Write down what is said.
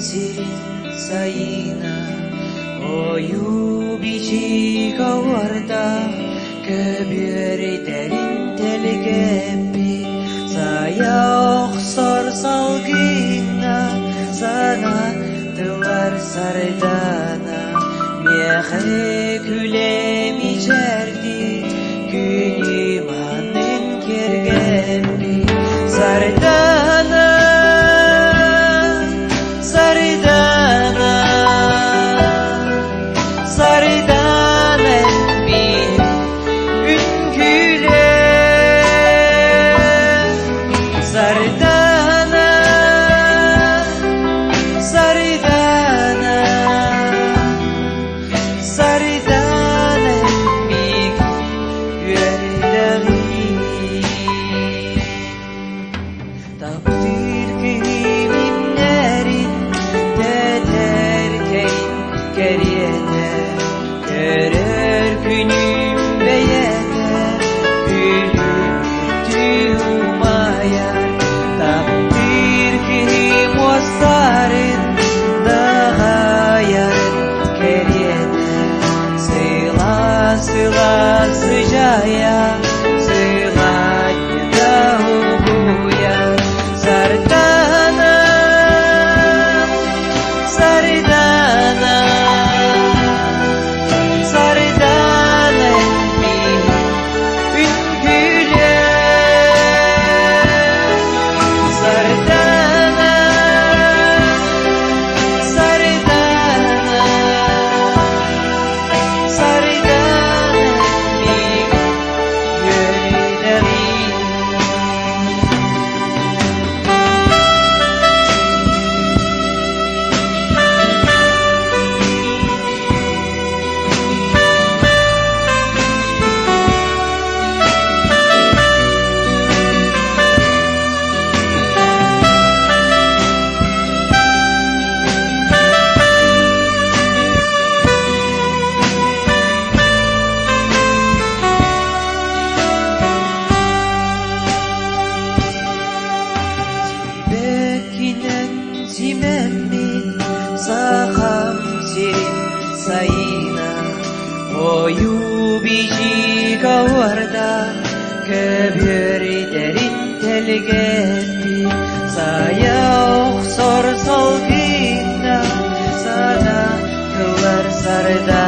сирин сайына ою бичи каварда көбөртерин телгеппи саяк сор салгына сана тылар сардана мехе күлеми жерди күнүманын кергеппи сардана Saridana, Saridana bir ünküle Saridana, Saridana, Saridana bir yüreği takdir kiminlerin Geriyete görür günüm beyete gülüm tüyumayar takdir ki muasarın daha yarın geriyete sıla sıla sıcaya sıla da hubuya Sardana Saridana Zimemmin saham sirin sayına Oyu bici kavarda köbürterin telgeppi Sayak sor salgına sana kılar sarda